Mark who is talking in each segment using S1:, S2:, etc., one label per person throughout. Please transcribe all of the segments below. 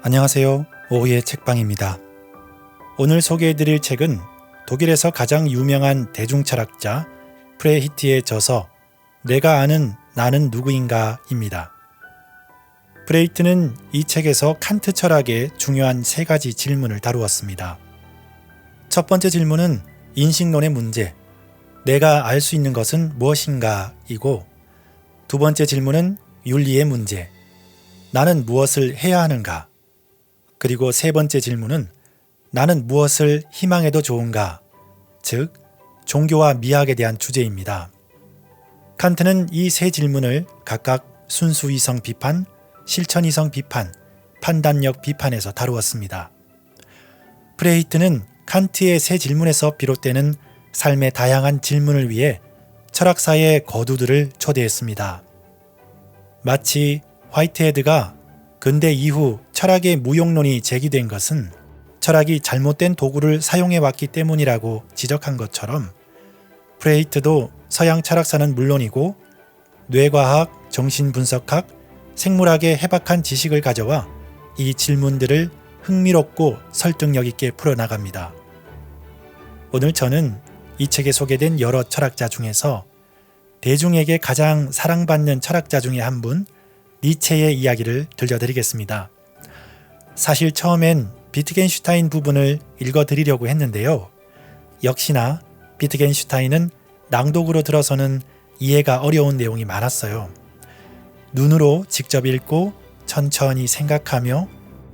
S1: 안녕하세요. 오후의 책방입니다. 오늘 소개해드릴 책은 독일에서 가장 유명한 대중철학자 프레히트의 저서 내가 아는 나는 누구인가입니다. 프레히트는 이 책에서 칸트 철학의 중요한 세 가지 질문을 다루었습니다. 첫 번째 질문은 인식론의 문제, 내가 알 수 있는 것은 무엇인가이고, 두 번째 질문은 윤리의 문제, 나는 무엇을 해야 하는가, 그리고 세 번째 질문은 나는 무엇을 희망해도 좋은가, 즉 종교와 미학에 대한 주제입니다. 칸트는 이 세 질문을 각각 순수이성 비판, 실천이성 비판, 판단력 비판에서 다루었습니다. 프레히트는 칸트의 세 질문에서 비롯되는 삶의 다양한 질문을 위해 철학사의 거두들을 초대했습니다. 마치 화이트헤드가 근대 이후 철학의 무용론이 제기된 것은 철학이 잘못된 도구를 사용해왔기 때문이라고 지적한 것처럼 프레히트도 서양 철학사는 물론이고 뇌과학, 정신분석학, 생물학의 해박한 지식을 가져와 이 질문들을 흥미롭고 설득력 있게 풀어나갑니다. 오늘 저는 이 책에 소개된 여러 철학자 중에서 대중에게 가장 사랑받는 철학자 중에 한 분, 니체의 이야기를 들려드리겠습니다. 사실 처음엔 비트겐슈타인 부분을 읽어드리려고 했는데요. 역시나 비트겐슈타인은 낭독으로 들어서는 이해가 어려운 내용이 많았어요. 눈으로 직접 읽고 천천히 생각하며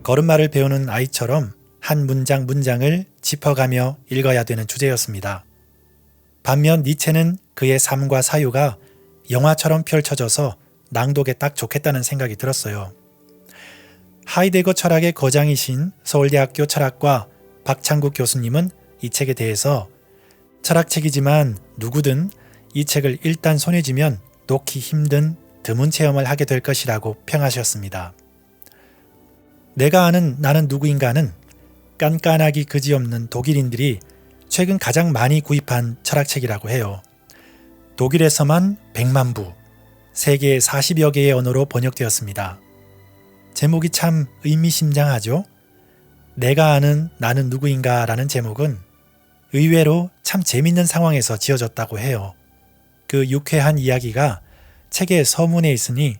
S1: 걸음마를 배우는 아이처럼 한 문장 문장을 짚어가며 읽어야 되는 주제였습니다. 반면 니체는 그의 삶과 사유가 영화처럼 펼쳐져서 낭독에 딱 좋겠다는 생각이 들었어요. 하이데거 철학의 거장이신 서울대학교 철학과 박창국 교수님은 이 책에 대해서 철학책이지만 누구든 이 책을 일단 손에 쥐면 놓기 힘든 드문 체험을 하게 될 것이라고 평하셨습니다. 내가 아는 나는 누구인가는 깐깐하기 그지없는 독일인들이 최근 가장 많이 구입한 철학책이라고 해요. 독일에서만 100만 부, 세계 40여 개의 언어로 번역되었습니다. 제목이 참 의미심장하죠? 내가 아는 나는 누구인가 라는 제목은 의외로 참 재밌는 상황에서 지어졌다고 해요. 그 유쾌한 이야기가 책의 서문에 있으니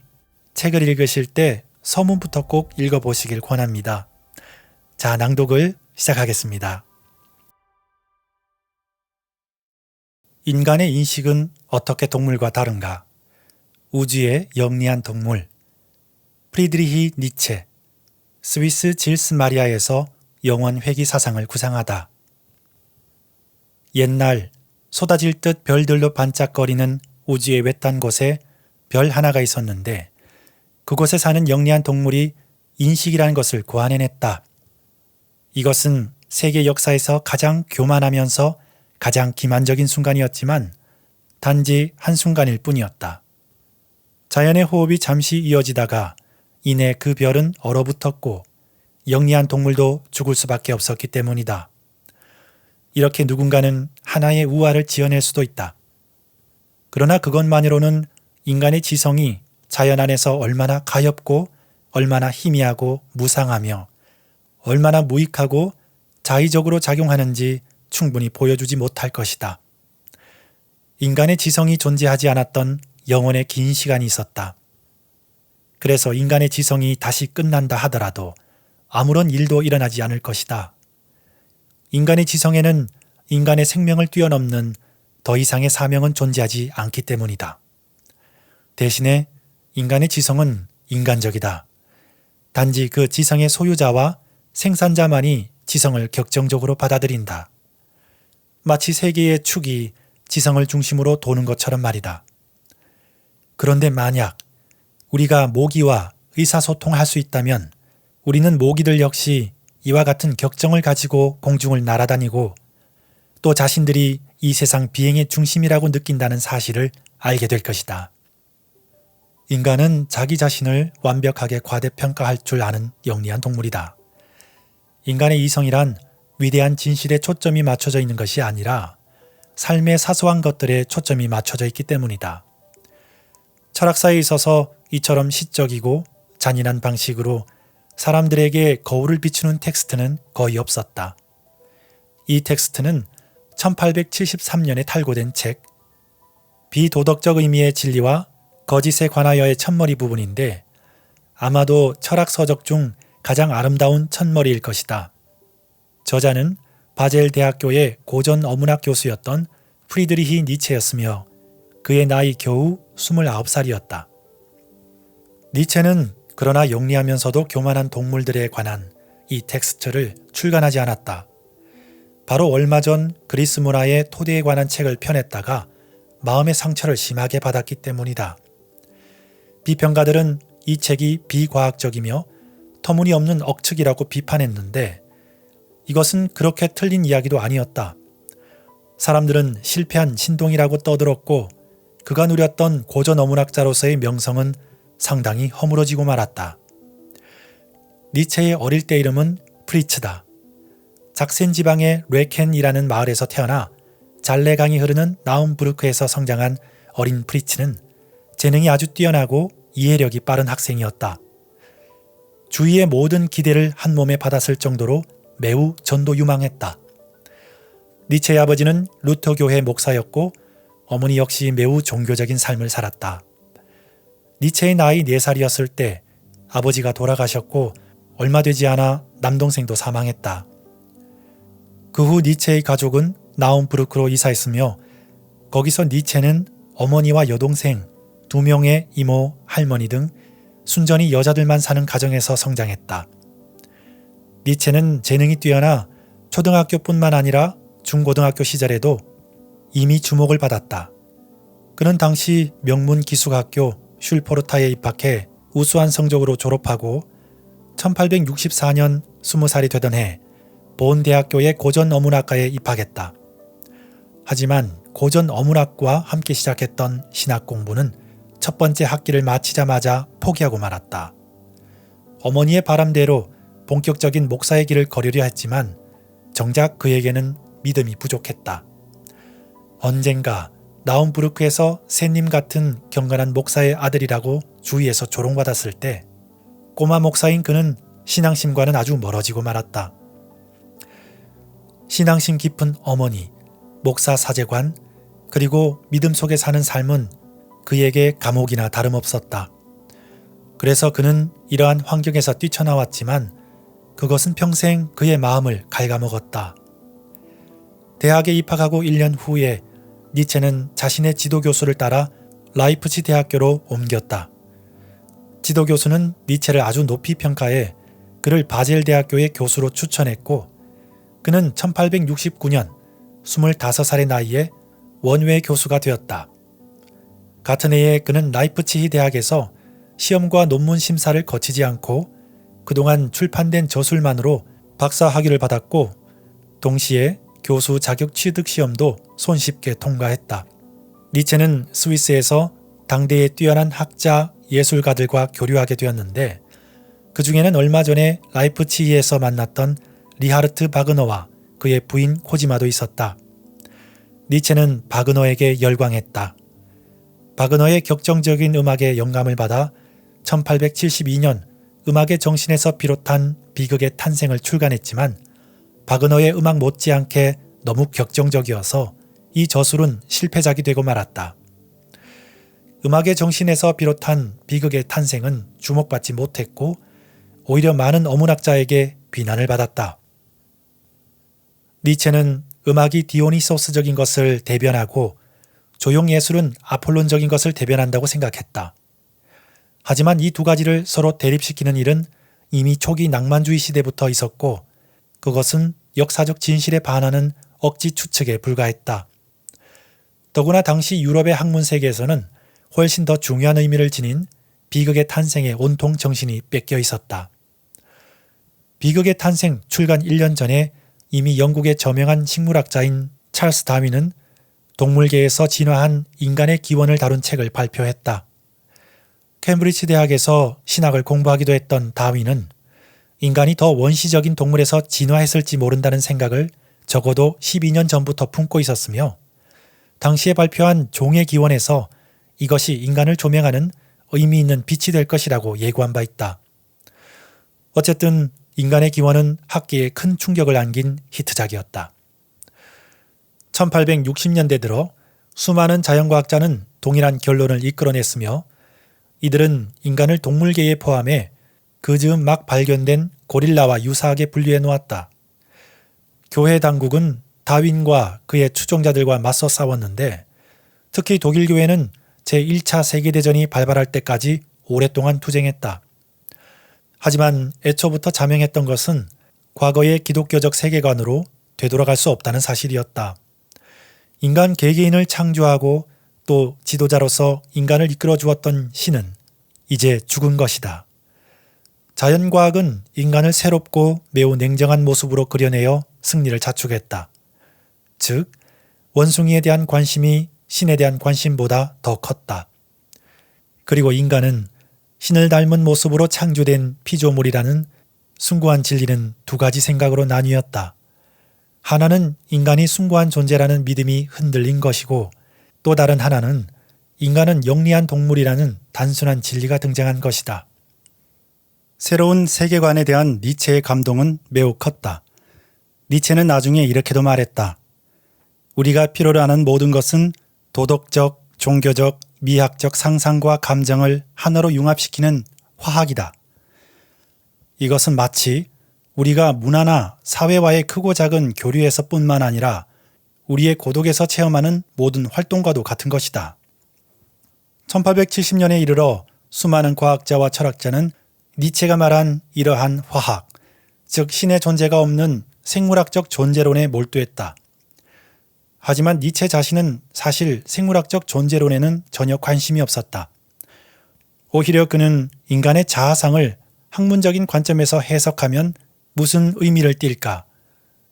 S1: 책을 읽으실 때 서문부터 꼭 읽어보시길 권합니다. 자, 낭독을 시작하겠습니다. 인간의 인식은 어떻게 동물과 다른가? 우주의 영리한 동물. 프리드리히 니체. 스위스 질스 마리아에서 영원 회귀 사상을 구상하다. 옛날 쏟아질 듯 별들로 반짝거리는 우주의 외딴 곳에 별 하나가 있었는데 그곳에 사는 영리한 동물이 인식이라는 것을 고안해냈다. 이것은 세계 역사에서 가장 교만하면서 가장 기만적인 순간이었지만 단지 한순간일 뿐이었다. 자연의 호흡이 잠시 이어지다가 이내 그 별은 얼어붙었고 영리한 동물도 죽을 수밖에 없었기 때문이다. 이렇게 누군가는 하나의 우화를 지어낼 수도 있다. 그러나 그것만으로는 인간의 지성이 자연 안에서 얼마나 가엾고 얼마나 희미하고 무상하며 얼마나 무익하고 자의적으로 작용하는지 충분히 보여주지 못할 것이다. 인간의 지성이 존재하지 않았던 영원의 긴 시간이 있었다. 그래서 인간의 지성이 다시 끝난다 하더라도 아무런 일도 일어나지 않을 것이다. 인간의 지성에는 인간의 생명을 뛰어넘는 더 이상의 사명은 존재하지 않기 때문이다. 대신에 인간의 지성은 인간적이다. 단지 그 지성의 소유자와 생산자만이 지성을 격정적으로 받아들인다. 마치 세계의 축이 지성을 중심으로 도는 것처럼 말이다. 그런데 만약 우리가 모기와 의사소통할 수 있다면 우리는 모기들 역시 이와 같은 격정을 가지고 공중을 날아다니고 또 자신들이 이 세상 비행의 중심이라고 느낀다는 사실을 알게 될 것이다. 인간은 자기 자신을 완벽하게 과대평가할 줄 아는 영리한 동물이다. 인간의 이성이란 위대한 진실에 초점이 맞춰져 있는 것이 아니라 삶의 사소한 것들에 초점이 맞춰져 있기 때문이다. 철학사에 있어서 이처럼 시적이고 잔인한 방식으로 사람들에게 거울을 비추는 텍스트는 거의 없었다. 이 텍스트는 1873년에 탈고된 책 비도덕적 의미의 진리와 거짓에 관하여의 첫머리 부분인데 아마도 철학 서적 중 가장 아름다운 첫머리일 것이다. 저자는 바젤 대학교의 고전 어문학 교수였던 프리드리히 니체였으며 그의 나이 겨우 29살이었다. 니체는 그러나 영리하면서도 교만한 동물들에 관한 이 텍스트를 출간하지 않았다. 바로 얼마 전 그리스 문화의 토대에 관한 책을 펴냈다가 마음의 상처를 심하게 받았기 때문이다. 비평가들은 이 책이 비과학적이며 터무니없는 억측이라고 비판했는데 이것은 그렇게 틀린 이야기도 아니었다. 사람들은 실패한 신동이라고 떠들었고 그가 누렸던 고전 어문학자로서의 명성은 상당히 허물어지고 말았다. 니체의 어릴 때 이름은 프리츠다. 작센 지방의 레켄이라는 마을에서 태어나 잘레강이 흐르는 나움부르크에서 성장한 어린 프리츠는 재능이 아주 뛰어나고 이해력이 빠른 학생이었다. 주위의 모든 기대를 한 몸에 받았을 정도로 매우 전도유망했다. 니체의 아버지는 루터교회 목사였고 어머니 역시 매우 종교적인 삶을 살았다. 니체의 나이 4살이었을 때 아버지가 돌아가셨고 얼마 되지 않아 남동생도 사망했다. 그 후 니체의 가족은 나움부르크로 이사했으며 거기서 니체는 어머니와 여동생, 2명의 이모, 할머니 등 순전히 여자들만 사는 가정에서 성장했다. 니체는 재능이 뛰어나 초등학교뿐만 아니라 중고등학교 시절에도 이미 주목을 받았다. 그는 당시 명문 기숙학교 슐포르타에 입학해 우수한 성적으로 졸업하고 1864년 20살이 되던 해 본 대학교의 고전 어문학과에 입학했다. 하지만 고전 어문학과 함께 시작했던 신학 공부는 첫 번째 학기를 마치자마자 포기하고 말았다. 어머니의 바람대로 본격적인 목사의 길을 걸으려 했지만 정작 그에게는 믿음이 부족했다. 언젠가 나움부르크에서 샌님 같은 경건한 목사의 아들이라고 주위에서 조롱받았을 때 꼬마 목사인 그는 신앙심과는 아주 멀어지고 말았다. 신앙심 깊은 어머니, 목사 사제관, 그리고 믿음 속에 사는 삶은 그에게 감옥이나 다름없었다. 그래서 그는 이러한 환경에서 뛰쳐나왔지만 그것은 평생 그의 마음을 갉아먹었다. 대학에 입학하고 1년 후에 니체는 자신의 지도교수를 따라 라이프치 대학교로 옮겼다. 지도교수는 니체를 아주 높이 평가해 그를 바젤 대학교의 교수로 추천했고 그는 1869년 25살의 나이에 원외 교수가 되었다. 같은 해에 그는 라이프치히 대학에서 시험과 논문 심사를 거치지 않고 그동안 출판된 저술만으로 박사 학위를 받았고 동시에 교수 자격 취득 시험도 손쉽게 통과했다. 니체는 스위스에서 당대의 뛰어난 학자, 예술가들과 교류하게 되었는데 그 중에는 얼마 전에 라이프치히에서 만났던 리하르트 바그너와 그의 부인 코지마도 있었다. 니체는 바그너에게 열광했다. 바그너의 격정적인 음악에 영감을 받아 1872년 음악의 정신에서 비롯한 비극의 탄생을 출간했지만 바그너의 음악 못지않게 너무 격정적이어서 이 저술은 실패작이 되고 말았다. 음악의 정신에서 비롯한 비극의 탄생은 주목받지 못했고 오히려 많은 어문학자에게 비난을 받았다. 니체는 음악이 디오니소스적인 것을 대변하고 조용예술은 아폴론적인 것을 대변한다고 생각했다. 하지만 이 두 가지를 서로 대립시키는 일은 이미 초기 낭만주의 시대부터 있었고 그것은 역사적 진실에 반하는 억지 추측에 불과했다. 더구나 당시 유럽의 학문 세계에서는 훨씬 더 중요한 의미를 지닌 비극의 탄생의 온통 정신이 뺏겨 있었다. 비극의 탄생 출간 1년 전에 이미 영국의 저명한 식물학자인 찰스 다윈은 동물계에서 진화한 인간의 기원을 다룬 책을 발표했다. 캠브리지 대학에서 신학을 공부하기도 했던 다윈은 인간이 더 원시적인 동물에서 진화했을지 모른다는 생각을 적어도 12년 전부터 품고 있었으며 당시에 발표한 종의 기원에서 이것이 인간을 조명하는 의미 있는 빛이 될 것이라고 예고한 바 있다. 어쨌든 인간의 기원은 학계에 큰 충격을 안긴 히트작이었다. 1860년대 들어 수많은 자연과학자는 동일한 결론을 이끌어냈으며 이들은 인간을 동물계에 포함해 그 즈음 막 발견된 고릴라와 유사하게 분류해 놓았다. 교회 당국은 다윈과 그의 추종자들과 맞서 싸웠는데 특히 독일 교회는 제1차 세계대전이 발발할 때까지 오랫동안 투쟁했다. 하지만 애초부터 자명했던 것은 과거의 기독교적 세계관으로 되돌아갈 수 없다는 사실이었다. 인간 개개인을 창조하고 또 지도자로서 인간을 이끌어 주었던 신은 이제 죽은 것이다. 자연과학은 인간을 새롭고 매우 냉정한 모습으로 그려내어 승리를 자축했다. 즉, 원숭이에 대한 관심이 신에 대한 관심보다 더 컸다. 그리고 인간은 신을 닮은 모습으로 창조된 피조물이라는 숭고한 진리는 두 가지 생각으로 나뉘었다. 하나는 인간이 숭고한 존재라는 믿음이 흔들린 것이고 또 다른 하나는 인간은 영리한 동물이라는 단순한 진리가 등장한 것이다. 새로운 세계관에 대한 니체의 감동은 매우 컸다. 니체는 나중에 이렇게도 말했다. 우리가 필요로 하는 모든 것은 도덕적, 종교적, 미학적 상상과 감정을 하나로 융합시키는 화학이다. 이것은 마치 우리가 문화나 사회와의 크고 작은 교류에서뿐만 아니라 우리의 고독에서 체험하는 모든 활동과도 같은 것이다. 1870년에 이르러 수많은 과학자와 철학자는 니체가 말한 이러한 화학, 즉 신의 존재가 없는 생물학적 존재론에 몰두했다. 하지만 니체 자신은 사실 생물학적 존재론에는 전혀 관심이 없었다. 오히려 그는 인간의 자아상을 학문적인 관점에서 해석하면 무슨 의미를 띨까?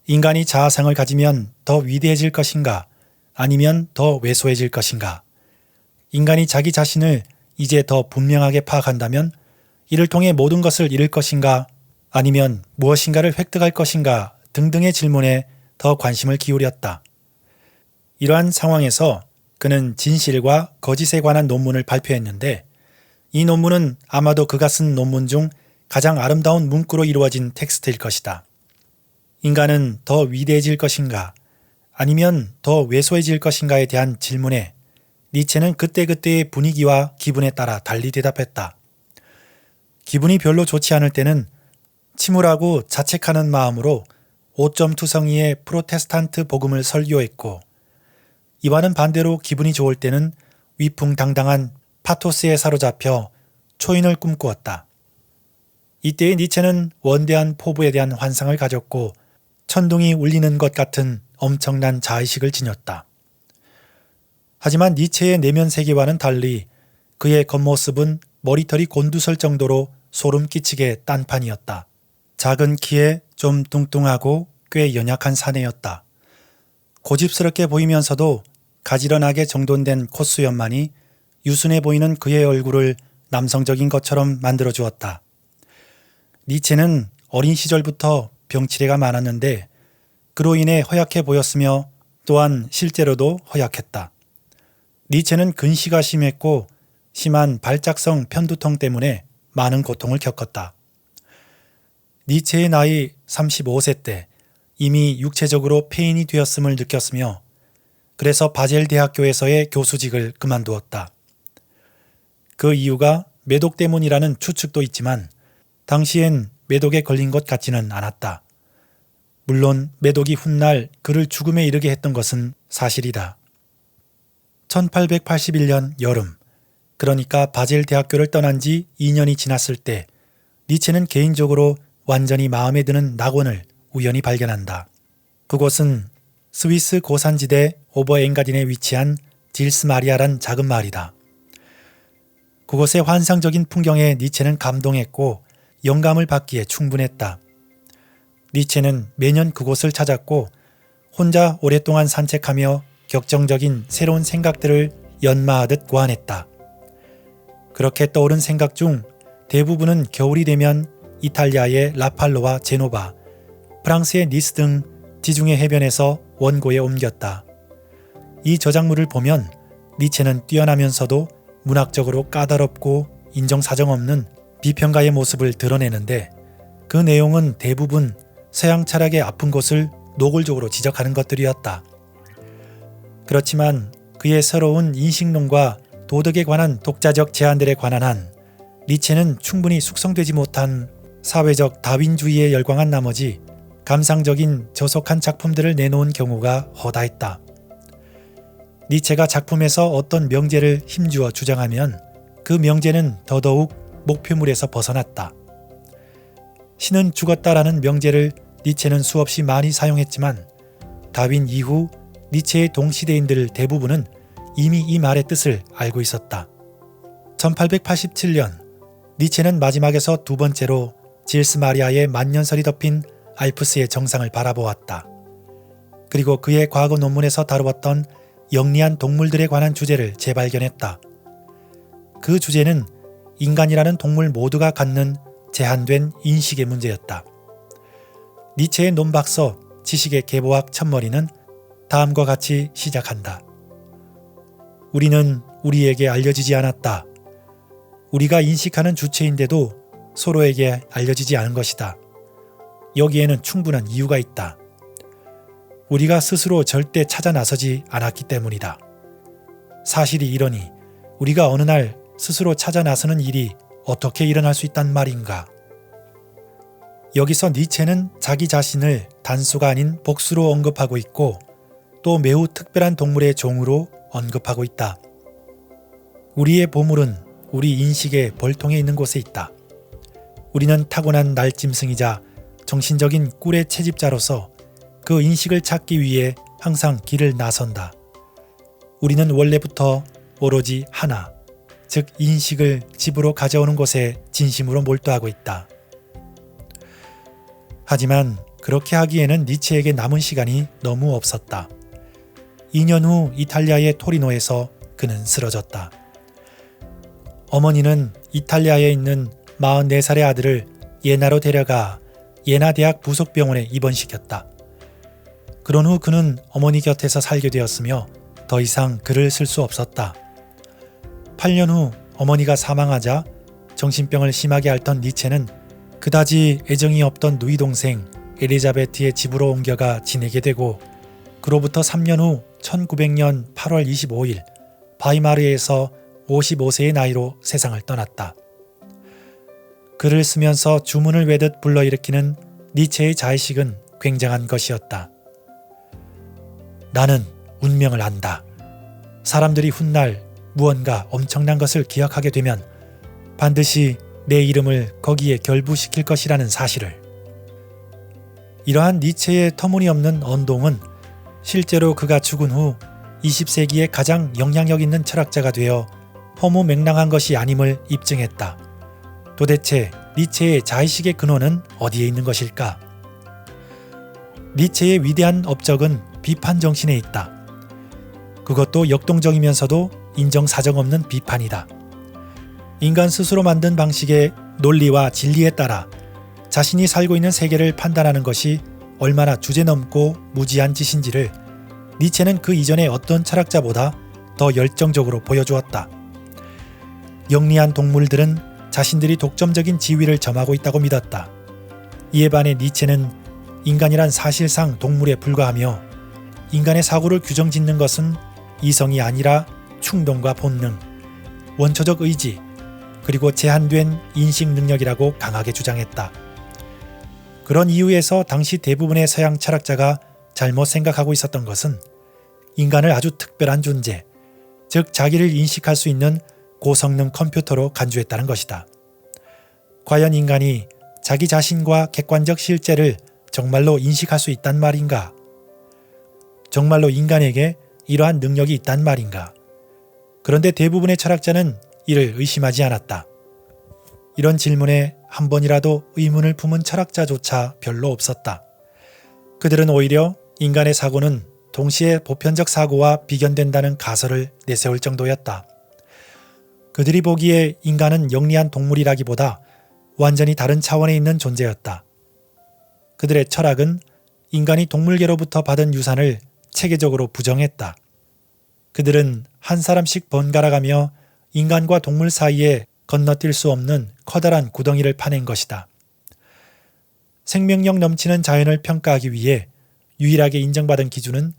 S1: 인간이 자아상을 가지면 더 위대해질 것인가? 아니면 더 왜소해질 것인가? 인간이 자기 자신을 이제 더 분명하게 파악한다면 이를 통해 모든 것을 잃을 것인가? 아니면 무엇인가를 획득할 것인가? 등등의 질문에 더 관심을 기울였다. 이러한 상황에서 그는 진실과 거짓에 관한 논문을 발표했는데 이 논문은 아마도 그가 쓴 논문 중 가장 아름다운 문구로 이루어진 텍스트일 것이다. 인간은 더 위대해질 것인가 아니면 더 왜소해질 것인가에 대한 질문에 니체는 그때그때의 분위기와 기분에 따라 달리 대답했다. 기분이 별로 좋지 않을 때는 침울하고 자책하는 마음으로 5.2성이의 프로테스탄트 복음을 설교했고 이와는 반대로 기분이 좋을 때는 위풍당당한 파토스에 사로잡혀 초인을 꿈꾸었다. 이때의 니체는 원대한 포부에 대한 환상을 가졌고 천둥이 울리는 것 같은 엄청난 자의식을 지녔다. 하지만 니체의 내면 세계와는 달리 그의 겉모습은 머리털이 곤두설 정도로 소름 끼치게 딴판이었다. 작은 키에 좀 뚱뚱하고 꽤 연약한 사내였다. 고집스럽게 보이면서도 가지런하게 정돈된 콧수염만이 유순해 보이는 그의 얼굴을 남성적인 것처럼 만들어 주었다. 니체는 어린 시절부터 병치레가 많았는데 그로 인해 허약해 보였으며 또한 실제로도 허약했다. 니체는 근시가 심했고 심한 발작성 편두통 때문에 많은 고통을 겪었다. 니체의 나이 35세 때 이미 육체적으로 폐인이 되었음을 느꼈으며 그래서 바젤 대학교에서의 교수직을 그만두었다. 그 이유가 매독 때문이라는 추측도 있지만 당시엔 매독에 걸린 것 같지는 않았다. 물론 매독이 훗날 그를 죽음에 이르게 했던 것은 사실이다. 1881년 여름, 그러니까 바젤 대학교를 떠난 지 2년이 지났을 때 니체는 개인적으로 완전히 마음에 드는 낙원을 우연히 발견한다. 그곳은 스위스 고산지대 오버엔가딘에 위치한 딜스마리아란 작은 마을이다. 그곳의 환상적인 풍경에 니체는 감동했고 영감을 받기에 충분했다. 니체는 매년 그곳을 찾았고 혼자 오랫동안 산책하며 격정적인 새로운 생각들을 연마하듯 고안했다. 그렇게 떠오른 생각 중 대부분은 겨울이 되면 이탈리아의 라팔로와 제노바, 프랑스의 니스 등 지중해 해변에서 원고에 옮겼다. 이 저작물을 보면 니체는 뛰어나면서도 문학적으로 까다롭고 인정사정 없는 비평가의 모습을 드러내는데 그 내용은 대부분 서양 철학의 아픈 곳을 노골적으로 지적하는 것들이었다. 그렇지만 그의 새로운 인식론과 도덕에 관한 독자적 제안들에 관한 한 니체는 충분히 숙성되지 못한 사회적 다윈주의에 열광한 나머지 감상적인 저속한 작품들을 내놓은 경우가 허다했다. 니체가 작품에서 어떤 명제를 힘주어 주장하면 그 명제는 더더욱 목표물에서 벗어났다. 신은 죽었다라는 명제를 니체는 수없이 많이 사용했지만 다윈 이후 니체의 동시대인들 대부분은 이미 이 말의 뜻을 알고 있었다. 1887년 니체는 마지막에서 두 번째로 질스 마리아의 만년설이 덮인 알프스의 정상을 바라보았다. 그리고 그의 과거 논문에서 다루었던 영리한 동물들에 관한 주제를 재발견했다. 그 주제는 인간이라는 동물 모두가 갖는 제한된 인식의 문제였다. 니체의 논박서 지식의 계보학 첫머리는 다음과 같이 시작한다. 우리는 우리에게 알려지지 않았다. 우리가 인식하는 주체인데도 서로에게 알려지지 않은 것이다. 여기에는 충분한 이유가 있다. 우리가 스스로 절대 찾아 나서지 않았기 때문이다. 사실이 이러니 우리가 어느 날 스스로 찾아 나서는 일이 어떻게 일어날 수 있단 말인가. 여기서 니체는 자기 자신을 단수가 아닌 복수로 언급하고 있고 또 매우 특별한 동물의 종으로 언급하고 있다. 우리의 보물은 우리 인식의 벌통에 있는 곳에 있다. 우리는 타고난 날짐승이자 정신적인 꿀의 채집자로서 그 인식을 찾기 위해 항상 길을 나선다. 우리는 원래부터 오로지 하나, 즉 인식을 집으로 가져오는 곳에 진심으로 몰두하고 있다. 하지만 그렇게 하기에는 니체에게 남은 시간이 너무 없었다. 2년 후 이탈리아의 토리노에서 그는 쓰러졌다. 어머니는 이탈리아에 있는 44살의 아들을 예나로 데려가 예나 대학 부속병원에 입원시켰다. 그런 후 그는 어머니 곁에서 살게 되었으며 더 이상 글을 쓸 수 없었다. 8년 후 어머니가 사망하자 정신병을 심하게 앓던 니체는 그다지 애정이 없던 누이 동생 엘리자베트의 집으로 옮겨가 지내게 되고 그로부터 3년 후 1900년 8월 25일 바이마르에서 55세의 나이로 세상을 떠났다. 글을 쓰면서 주문을 외듯 불러일으키는 니체의 자의식은 굉장한 것이었다. 나는 운명을 안다. 사람들이 훗날 무언가 엄청난 것을 기억하게 되면 반드시 내 이름을 거기에 결부시킬 것이라는 사실을. 이러한 니체의 터무니없는 언동은 실제로 그가 죽은 후 20세기의 가장 영향력 있는 철학자가 되어 허무맹랑한 것이 아님을 입증했다. 도대체 니체의 자의식의 근원은 어디에 있는 것일까? 니체의 위대한 업적은 비판 정신에 있다. 그것도 역동적이면서도 인정사정 없는 비판이다. 인간 스스로 만든 방식의 논리와 진리에 따라 자신이 살고 있는 세계를 판단하는 것이 얼마나 주제넘고 무지한 짓인지를 니체는 그 이전의 어떤 철학자보다 더 열정적으로 보여주었다. 영리한 동물들은 자신들이 독점적인 지위를 점하고 있다고 믿었다. 이에 반해 니체는 인간이란 사실상 동물에 불과하며 인간의 사고를 규정짓는 것은 이성이 아니라 충동과 본능, 원초적 의지, 그리고 제한된 인식 능력이라고 강하게 주장했다. 그런 이유에서 당시 대부분의 서양 철학자가 잘못 생각하고 있었던 것은 인간을 아주 특별한 존재, 즉 자기를 인식할 수 있는 고성능 컴퓨터로 간주했다는 것이다. 과연 인간이 자기 자신과 객관적 실제를 정말로 인식할 수 있단 말인가? 정말로 인간에게 이러한 능력이 있단 말인가? 그런데 대부분의 철학자는 이를 의심하지 않았다. 이런 질문에 한 번이라도 의문을 품은 철학자조차 별로 없었다. 그들은 오히려 인간의 사고는 동시에 보편적 사고와 비견된다는 가설을 내세울 정도였다. 그들이 보기에 인간은 영리한 동물이라기보다 완전히 다른 차원에 있는 존재였다. 그들의 철학은 인간이 동물계로부터 받은 유산을 체계적으로 부정했다. 그들은 한 사람씩 번갈아가며 인간과 동물 사이에 건너뛸 수 없는 커다란 구덩이를 파낸 것이다. 생명력 넘치는 자연을 평가하기 위해 유일하게 인정받은 기준은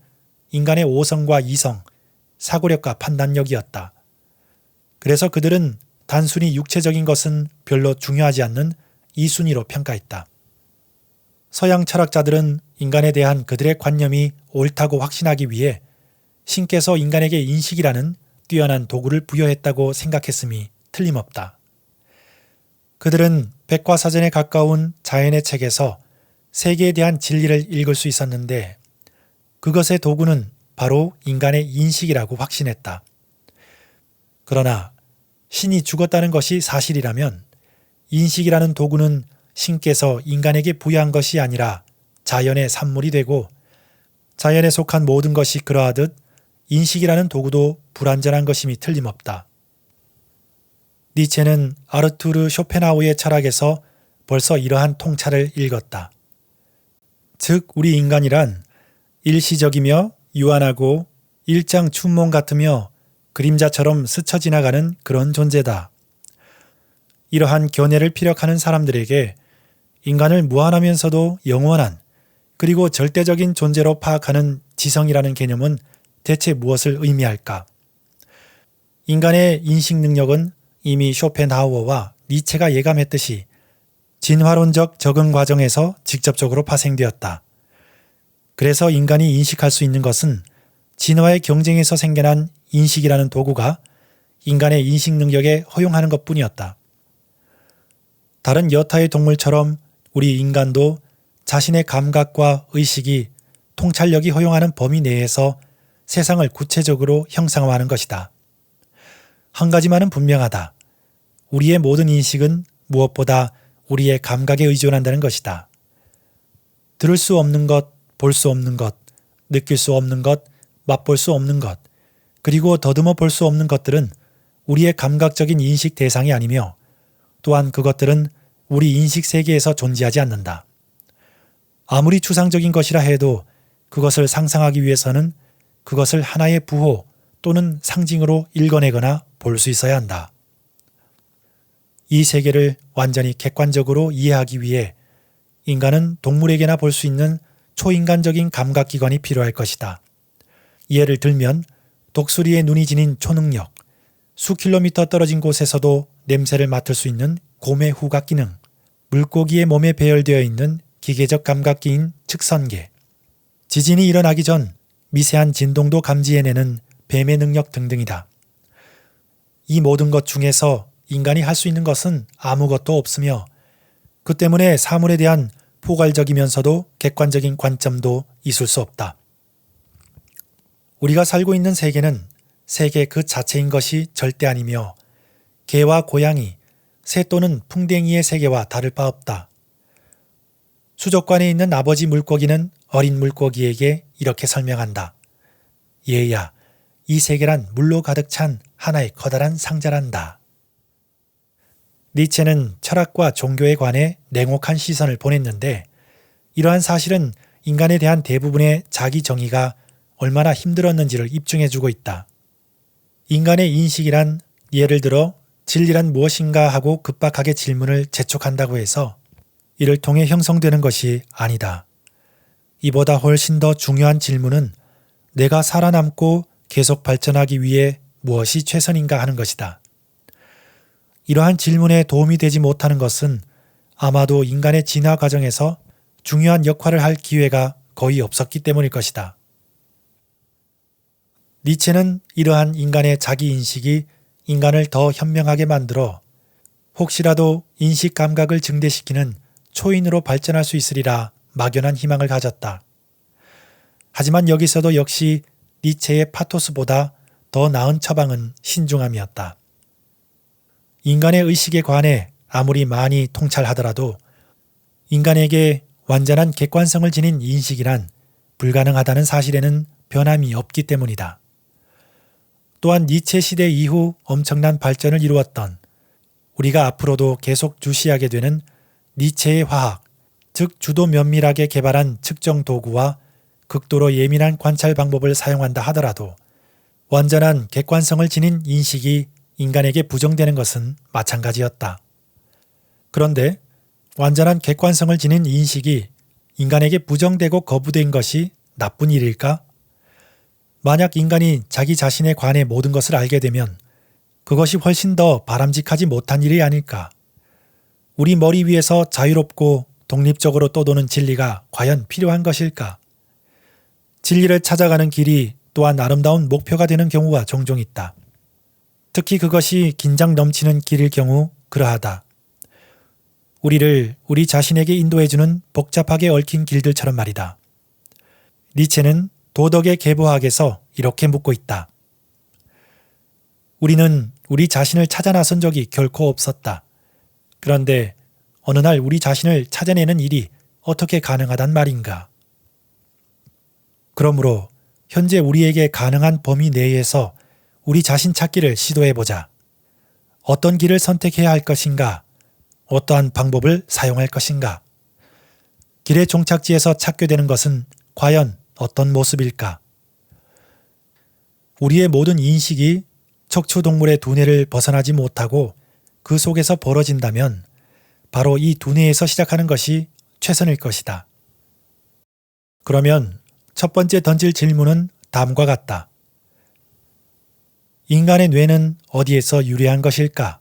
S1: 인간의 오성과 이성, 사고력과 판단력이었다. 그래서 그들은 단순히 육체적인 것은 별로 중요하지 않는 이 순위로 평가했다. 서양 철학자들은 인간에 대한 그들의 관념이 옳다고 확신하기 위해 신께서 인간에게 인식이라는 뛰어난 도구를 부여했다고 생각했음이 틀림없다. 그들은 백과사전에 가까운 자연의 책에서 세계에 대한 진리를 읽을 수 있었는데 그것의 도구는 바로 인간의 인식이라고 확신했다. 그러나 신이 죽었다는 것이 사실이라면 인식이라는 도구는 신께서 인간에게 부여한 것이 아니라 자연의 산물이 되고 자연에 속한 모든 것이 그러하듯 인식이라는 도구도 불완전한 것임이 틀림없다. 니체는 아르투르 쇼펜하우의 철학에서 벌써 이러한 통찰을 읽었다. 즉 우리 인간이란 일시적이며 유한하고 일장춘몽 같으며 그림자처럼 스쳐 지나가는 그런 존재다. 이러한 견해를 피력하는 사람들에게 인간을 무한하면서도 영원한 그리고 절대적인 존재로 파악하는 지성이라는 개념은 대체 무엇을 의미할까? 인간의 인식 능력은 이미 쇼펜하우어와 니체가 예감했듯이 진화론적 적응 과정에서 직접적으로 파생되었다. 그래서 인간이 인식할 수 있는 것은 진화의 경쟁에서 생겨난 인식이라는 도구가 인간의 인식 능력에 허용하는 것뿐이었다. 다른 여타의 동물처럼 우리 인간도 자신의 감각과 의식이 통찰력이 허용하는 범위 내에서 세상을 구체적으로 형상화하는 것이다. 한 가지만은 분명하다. 우리의 모든 인식은 무엇보다 우리의 감각에 의존한다는 것이다. 들을 수 없는 것, 볼 수 없는 것, 느낄 수 없는 것, 맛볼 수 없는 것, 그리고 더듬어 볼 수 없는 것들은 우리의 감각적인 인식 대상이 아니며 또한 그것들은 우리 인식 세계에서 존재하지 않는다. 아무리 추상적인 것이라 해도 그것을 상상하기 위해서는 그것을 하나의 부호 또는 상징으로 읽어내거나 볼 수 있어야 한다. 이 세계를 완전히 객관적으로 이해하기 위해 인간은 동물에게나 볼 수 있는 초인간적인 감각기관이 필요할 것이다. 예를 들면 독수리의 눈이 지닌 초능력, 수킬로미터 떨어진 곳에서도 냄새를 맡을 수 있는 곰의 후각 기능, 물고기의 몸에 배열되어 있는 기계적 감각기인 측선계, 지진이 일어나기 전 미세한 진동도 감지해내는 뱀의 능력 등등이다. 이 모든 것 중에서 인간이 할 수 있는 것은 아무것도 없으며 그 때문에 사물에 대한 포괄적이면서도 객관적인 관점도 있을 수 없다. 우리가 살고 있는 세계는 세계 그 자체인 것이 절대 아니며 개와 고양이, 새 또는 풍뎅이의 세계와 다를 바 없다. 수족관에 있는 아버지 물고기는 어린 물고기에게 이렇게 설명한다. 얘야, 이 세계란 물로 가득 찬 하나의 커다란 상자란다. 니체는 철학과 종교에 관해 냉혹한 시선을 보냈는데 이러한 사실은 인간에 대한 대부분의 자기 정의가 얼마나 힘들었는지를 입증해주고 있다. 인간의 인식이란 예를 들어 진리란 무엇인가 하고 급박하게 질문을 재촉한다고 해서 이를 통해 형성되는 것이 아니다. 이보다 훨씬 더 중요한 질문은 내가 살아남고 계속 발전하기 위해 무엇이 최선인가 하는 것이다. 이러한 질문에 도움이 되지 못하는 것은 아마도 인간의 진화 과정에서 중요한 역할을 할 기회가 거의 없었기 때문일 것이다. 니체는 이러한 인간의 자기인식이 인간을 더 현명하게 만들어 혹시라도 인식 감각을 증대시키는 초인으로 발전할 수 있으리라 막연한 희망을 가졌다. 하지만 여기서도 역시 니체의 파토스보다 더 나은 처방은 신중함이었다. 인간의 의식에 관해 아무리 많이 통찰하더라도 인간에게 완전한 객관성을 지닌 인식이란 불가능하다는 사실에는 변함이 없기 때문이다. 또한 니체 시대 이후 엄청난 발전을 이루었던 우리가 앞으로도 계속 주시하게 되는 니체의 화학, 즉 주도 면밀하게 개발한 측정 도구와 극도로 예민한 관찰 방법을 사용한다 하더라도 완전한 객관성을 지닌 인식이 인간에게 부정되는 것은 마찬가지였다. 그런데 완전한 객관성을 지닌 인식이 인간에게 부정되고 거부된 것이 나쁜 일일까? 만약 인간이 자기 자신에 관해 모든 것을 알게 되면 그것이 훨씬 더 바람직하지 못한 일이 아닐까? 우리 머리 위에서 자유롭고 독립적으로 떠도는 진리가 과연 필요한 것일까? 진리를 찾아가는 길이 또한 아름다운 목표가 되는 경우가 종종 있다. 특히 그것이 긴장 넘치는 길일 경우 그러하다. 우리를 우리 자신에게 인도해주는 복잡하게 얽힌 길들처럼 말이다. 니체는 도덕의 계보학에서 이렇게 묻고 있다. 우리는 우리 자신을 찾아 나선 적이 결코 없었다. 그런데 어느 날 우리 자신을 찾아내는 일이 어떻게 가능하단 말인가? 그러므로 현재 우리에게 가능한 범위 내에서 우리 자신 찾기를 시도해보자. 어떤 길을 선택해야 할 것인가? 어떠한 방법을 사용할 것인가? 길의 종착지에서 찾게 되는 것은 과연 어떤 모습일까? 우리의 모든 인식이 척추동물의 두뇌를 벗어나지 못하고 그 속에서 벌어진다면 바로 이 두뇌에서 시작하는 것이 최선일 것이다. 그러면 첫 번째 던질 질문은 다음과 같다. 인간의 뇌는 어디에서 유래한 것일까?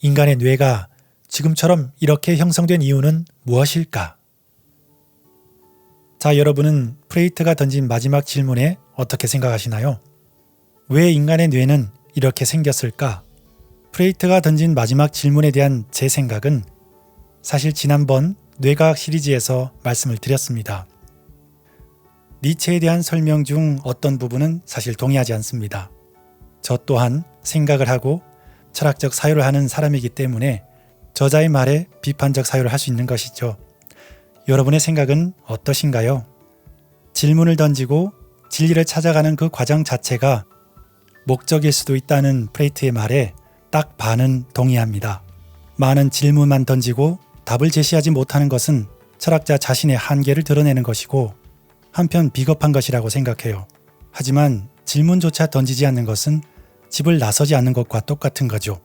S1: 인간의 뇌가 지금처럼 이렇게 형성된 이유는 무엇일까? 자, 여러분은 프레이트가 던진 마지막 질문에 어떻게 생각하시나요? 왜 인간의 뇌는 이렇게 생겼을까? 프레이트가 던진 마지막 질문에 대한 제 생각은 사실 지난번 뇌과학 시리즈에서 말씀을 드렸습니다. 니체에 대한 설명 중 어떤 부분은 사실 동의하지 않습니다. 저 또한 생각을 하고 철학적 사유를 하는 사람이기 때문에 저자의 말에 비판적 사유를 할 수 있는 것이죠. 여러분의 생각은 어떠신가요? 질문을 던지고 진리를 찾아가는 그 과정 자체가 목적일 수도 있다는 프레이트의 말에 딱 반은 동의합니다. 많은 질문만 던지고 답을 제시하지 못하는 것은 철학자 자신의 한계를 드러내는 것이고 한편 비겁한 것이라고 생각해요. 하지만 질문조차 던지지 않는 것은 집을 나서지 않는 것과 똑같은 거죠.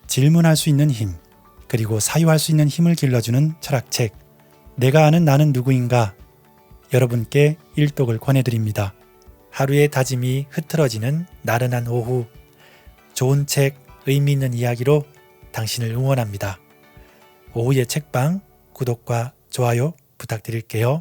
S1: 질문할 수 있는 힘, 그리고 사유할 수 있는 힘을 길러주는 철학책 내가 아는 나는 누구인가 여러분께 일독을 권해드립니다. 하루의 다짐이 흐트러지는 나른한 오후 좋은 책, 의미 있는 이야기로 당신을 응원합니다. 오후의 책방 구독과 좋아요 부탁드릴게요.